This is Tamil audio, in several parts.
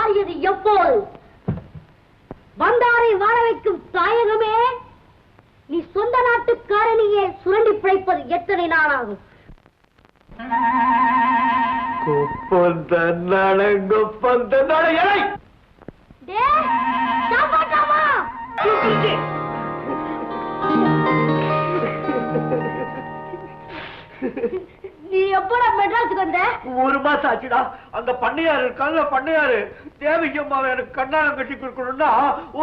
மாறியது எப்போது? வந்தாரை வாழ வைக்கும் தாயகமே, நீ சொந்த நாட்டுக்காரனையே சுரண்டி பிழைப்பது எத்தனை நாளாகும்? நீ எப்படா மெட்ராஸுக்கு வந்த? ஒரு மாசம் ஆச்சுடா. அந்த பண்ணையாரு இருக்காங்க, பண்ணையாரு தேவிகம்மாவை எனக்கு கண்ணாலம் கட்டி கொடுக்கணும்னா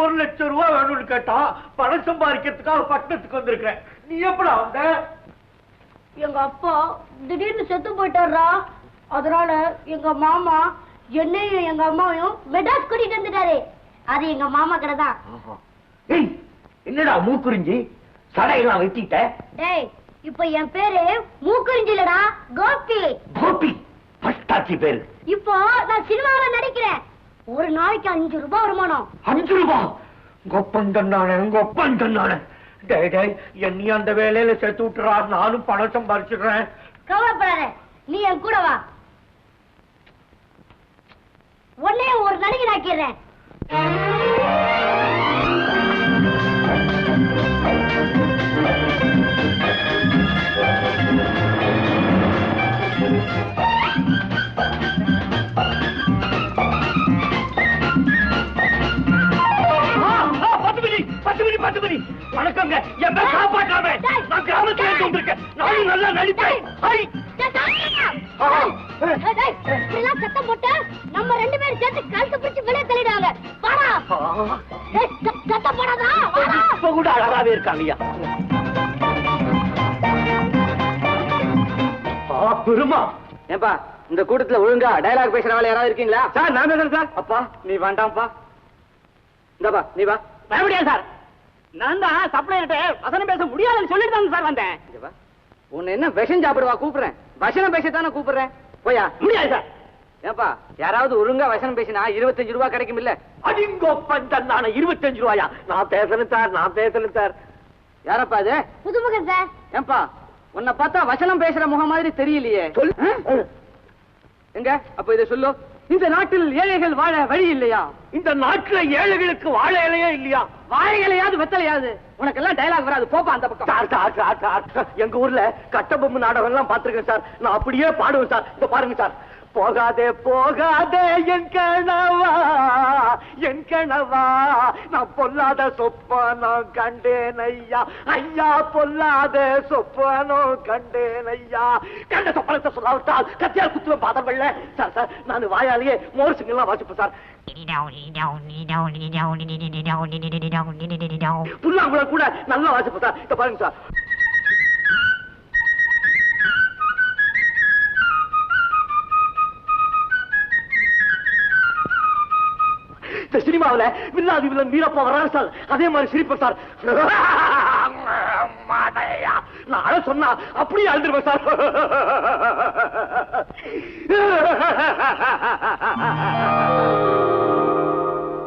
1 லட்சம் ரூபாய் வேணும்னு கேட்டான். பணம் சம்பாதிக்கிறதுக்காக பட்டணத்துக்கு வந்திருக்கிறேன். நீ எப்படா வந்த? எங்க அப்பா திடீர்னு செத்து போயிட்டாரா. அதனால எங்க மாமா என்னையும் எங்க அம்மாவையும் மெட்ராஸ் கூட்டிட்டு வந்துட்டாரு. அது எங்க மாமா கடை தான். என்னடா மூக்குறிஞ்சி சடையெல்லாம் வெட்டிட்ட? டேய், இப்ப என் பேரு மூக்குறிஞ்சி இல்லடா, கோபி. கோபி பஸ்டாச்சி பேரு. இப்போ நான் சினிமாவில நடிக்கிறேன். ஒரு நாளைக்கு 5 ரூபாய் வருமானம். 5 ரூபாய்? கொப்பன் தன்னானே. டேய் டேய், என்னைய அந்த வேலையில சேர்த்து விட்டுறா. நானும் பணம் சம்பாதிச்சிடுறேன். கவலைப்படாத, நீ என் கூட வா. உடனே ஒரு நடிகை ஆக்கிடுறேன். பத்துமணி வணக்கங்க. என் பேர் காப்பாற்றாம. நான் கிராமத்துல இருந்து வந்திருக்கேன். நானும் நல்லா நடிப்பேன். சத்தம் போட்டு நம்ம 2 பேரும் சேர்த்து கழுத்து பிடிச்சு வெளியே தள்ளிடுவாங்க. வாடா. சத்தம் போடாதா. இப்ப கூட அழகாவே இருக்காங்கய்யா. பெருமா. ஏன்பா இந்த கூட்டத்துல ஒழுங்கா டயலாக் பேசுற வேலை யாராவது இருக்கீங்களா? சார் நான் பேசுறேன் சார். அப்பா நீ வேண்டாம்ப்பா. இந்தப்பா நீ வா. முடியாது சார். நான் தான் சப்ளையர்ட்ட வசனம் பேச முடியாதுன்னு சொல்லிட்டு தான் சார் வந்தேன். உன்னை என்ன விஷம் சாப்பிடுவா கூப்பிடுறேன்? வசனம் பேசத்தானே கூப்பிடுறேன். போயா. முடியாது சார். ஏப்பா யாராவது ஒழுங்கா வசனம் பேசினா 25 ரூபாய் கிடைக்கும் இல்ல? அடிங்கோப்பன் தன்னான 25 ரூபாயா? நான் பேசணும் சார். யாரப்பா அது? புதுமுகம் சார். ஏன்பா உன்னை பார்த்தா வசனம் பேசுற முகம் மாதிரி தெரியலையே. எங்க அப்ப இதை சொல்லு. இந்த நாட்டில் ஏழைகள் வாழ வழி இல்லையா? இந்த நாட்டுல ஏழைகளுக்கு வாழை இலையே இல்லையா? வாழை இலையாது வெத்தலையாது. உனக்கு எல்லாம் டயலாக் வராது. போப்பா அந்த பக்கம். எங்க ஊர்ல கட்டபொம்மு நாடகம் எல்லாம் பாத்துருக்கேன் சார். நான் அப்படியே பாடுவேன் சார். இப்ப பாருங்க சார். போகாதே போகாதே என் கணவா நான் பொல்லாத சொப்பனம் கண்டேன் ஐயா. ஐயா பொல்லாத சொப்பனம் கண்டேன் ஐயா. கண்ட சொப்பனத்தை சொல்லாவிட்டால் கத்தியால் குத்துவேன் பாதங்கள்ல. சார் சார் நான் வாயாலேயே மோர் சிங்கெல்லாம் வாசிப்பேன் சார். புல்லாங்குழல் கூட நல்லா வாசிப்பேன் சார். இப்ப பாருங்க சார். சினிமாவில வில்லாதி வில்லன் வீரப்பா வர்றாரு சார். அதே மாதிரி சிரிப்பேன் சார். நான் அழ சொன்னா அப்படியே அழுதுருவேன் சார்.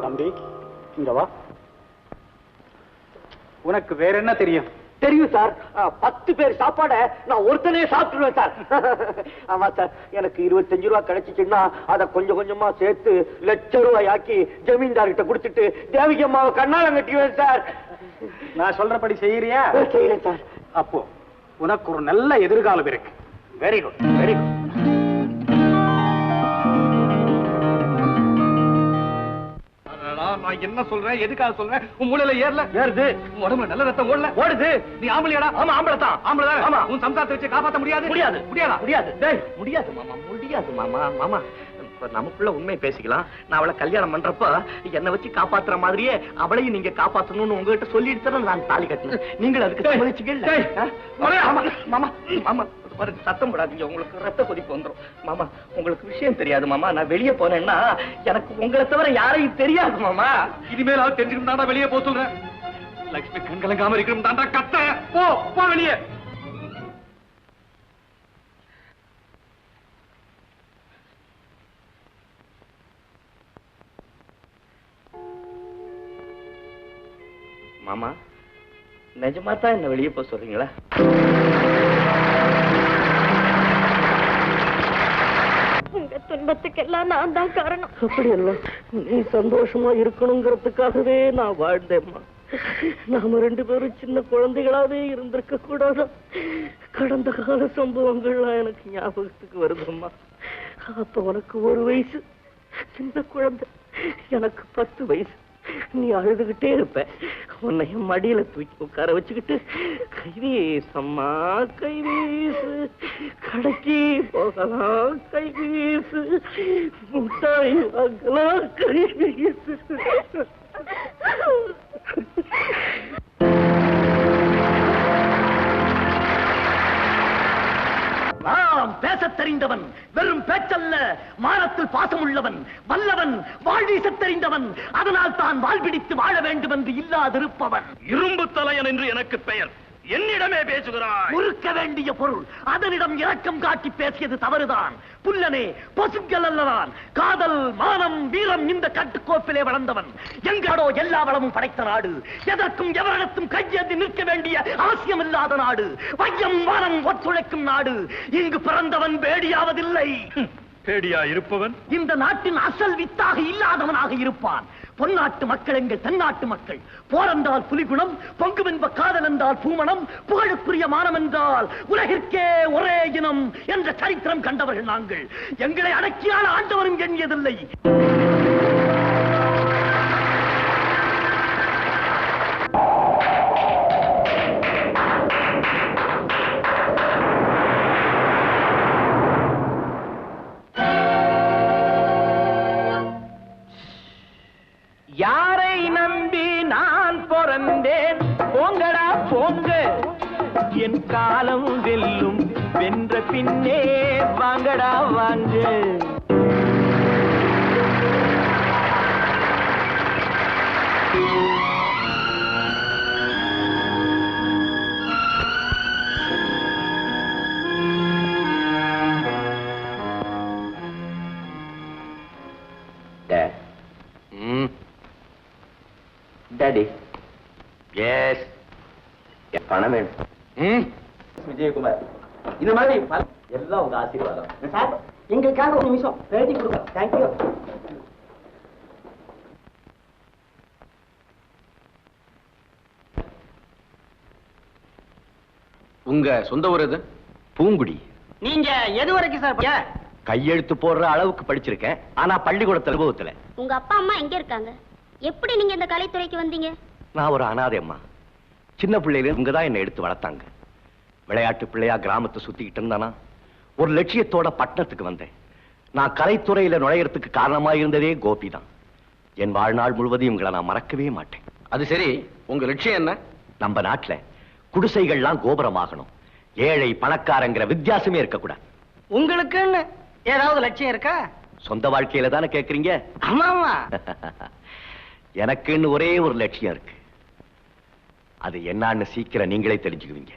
தம்பி இங்க வா. உனக்கு வேற என்ன தெரியும்? தெரியும் சார். 10 பேர் சாப்பாட நான் ஒருத்தனே சாப்பிட்டுருவேன் சார். ஆமா சார். எனக்கு 25 ரூபாய் கிடைச்சிச்சுன்னா அதை கொஞ்சம் கொஞ்சமா சேர்த்து லட்சம் ரூபாய் ஆக்கி ஜமீன்தார்கிட்ட கொடுத்துட்டு தேவிகி அம்மாவை கண்ணாலம் கட்டிடுவேன் சார். நான் சொல்றபடி செய்யறியா? செய்யறேன் சார். அப்போ உனக்கு ஒரு நல்ல எதிர்காலம் இருக்கு. Very good very good. நான் என்ன சொல்றேன், எதுக்காக சொல்றேன்? உன் மூளையில ஏறுது. உன் உடம்புல நல்ல ரத்தம் ஓடுது. நீ ஆம்பளையாடா? ஆமா ஆம்பளை தான். ஆமா. உன் சம்சாரத்தை வச்சு காப்பாற்ற முடியாது. டேய் முடியாது மாமா. நமக்குள்ள உண்மை பேசிக்கலாம். நான் அவளை கல்யாணம் பண்றப்ப என்னை வச்சு காப்பாத்துற மாதிரியே அவளையும் நீங்க காப்பாத்தணும்னு உங்ககிட்ட சொல்லிட்டு நான் தாலி கட்டினேன். நீங்கள் அதுக்கு சம்மதிச்சீங்க? மாமா சத்தம் போடாதீங்க. உங்களுக்கு ரத்த கொதிப்பு வந்துடும். மாமா உங்களுக்கு விஷயம் தெரியாது மாமா. நான் வெளியே போனேன்னா எனக்கு உங்களை தவிர யாரையும் தெரியாது மாமா. இனிமேல் தெரிஞ்சுக்கணும் தாண்டா வெளியே போக சொல்றேன். லட்சுமி கண்கலங்காம இருக்கணும் தாண்டா கத்த. போ வெளியே. மாமா நிஜமா தான் என்ன வெளியே போக சொல்றீங்களா? உங்க துன்ப துன்பத்துக்கெல்லாம் நான் தான் காரணம். அப்படி இல்ல, நீ சந்தோஷமா இருக்கணுங்கிறதுக்காகவே நான் வாழ்ந்தேம்மா. நாம 2 பேரும் சின்ன குழந்தைகளாவே இருந்திருக்க கூடாதா? கடந்த கால சம்பவங்கள்லாம் எனக்கு ஞாபகத்துக்கு வருதும்மா. அப்ப உனக்கு 1 வயசு, சின்ன குழந்தை. எனக்கு 10 வயசு. நீ அழுதுகிட்டே இருப்ப. உன்னை என் மடியில தூக்கி உட்கார வச்சுக்கிட்டு கைவீசம்மா கைவீசு, கடைக்கு போகலாம் கைவீசு, முட்டாய் வாங்கலாம் கைவீசு. நான் பேசத் தெரிந்தவன், வெறும் பேச்சல்ல, மானத்தில் பாசம் உள்ளவன், வல்லவன், வாழ்வீசத் தெரிந்தவன். அதனால் தான் வாழ்பிடித்து வாழ வேண்டும் என்று இல்லாதிருப்பவன். இரும்பு தலையன் என்று எனக்கு பெயர். என்னிடமே பேசுகிறாய். முறுக்க வேண்டிய பொருள் அதனிடம் இரக்கம் காட்டி பேசியது தவறுதான். புல்லனே, பசுக்கள் அல்லதான். காதல், மானம், வீரம் இந்த கட்டுக்கோப்பிலே வளர்ந்தவன். எங்காடோ எல்லா வளமும் படைத்த நாடு. எதற்கும் எவரிடத்தும் கையேந்தி நிற்க வேண்டிய அவசியம் இல்லாத நாடு. வையம் வானம் ஒத்துழைக்கும் நாடு. இங்கு பிறந்தவன் பேடியாவதில்லை. பேடியா இருப்பவன் இந்த நாட்டின் அசல் வித்தாக இல்லாதவனாக இருப்பான். பொன்னாட்டு மக்கள் எங்கள் தென்னாட்டு மக்கள். போரென்றால் புலிகுணம், பொங்குவென்ப காதல் என்றால் பூமணம், புகழுக்குரிய மானம் என்றால் உலகிற்கே ஒரே இனம் என்ற சரித்திரம் கண்டவர்கள் நாங்கள். எங்களை அடக்கியால் ஆண்டவரும் எண்ணியதில்லை. யாரை நம்பி நான் பிறந்தேன்? போங்கடா போங்க, என் காலம் வெல்லும். வென்ற பின்னே வாங்கடா வாங்க. டாடி, எஸ், பணம் வேணும். விஜயகுமார், இந்த மாதிரி எல்லாம் உங்க ஆசீர்வாதம். சார், எங்களுக்காக 1 நிமிஷம் பேட்டி கொடுங்க. தேங்க்யூ. உங்க சொந்த ஊர் எது? பூங்குடி. நீங்க எது வரைக்கும் சார்? கையெழுத்து போடுற அளவுக்கு படிச்சிருக்கேன், ஆனா பள்ளிக்கூடத்து அனுபவத்துல. உங்க அப்பா அம்மா எங்க இருக்காங்க? எப்படி நீங்க இந்த கலைத்துறைக்கு வந்தீங்க? நான் ஒரு அனாதை அம்மா. சின்ன பிள்ளையில இவங்க தான் என்னை எடுத்து வளர்த்தாங்க. விளையாட்டு பிள்ளையா கிராமத்தை சுத்திக்கிட்டு இருந்தானா ஒரு லட்சியத்தோட பட்டணத்துக்கு வந்தேன். நான் கலைத்துறையில நுழையறதுக்கு காரணமா இருந்ததே கோபி தான். என் வாழ்நாள் முழுவதும் இவங்களை நான் மறக்கவே மாட்டேன். அது சரி, உங்க லட்சியம் என்ன? நம்ம நாட்டுல குடிசைகள்லாம் கோபுரமாகணும். ஏழை பணக்காரங்கிற வித்தியாசமே இருக்கக்கூடாது. உங்களுக்குன்னு ஏதாவது லட்சியம் இருக்கா? சொந்த வாழ்க்கையில தானே கேக்குறீங்க? ஆமாமா. எனக்குன்னு ஒரே ஒரு லட்சியம் இருக்கு. அது என்னன்னு சீக்கிரம் நீங்களே தெரிஞ்சுக்குவீங்க.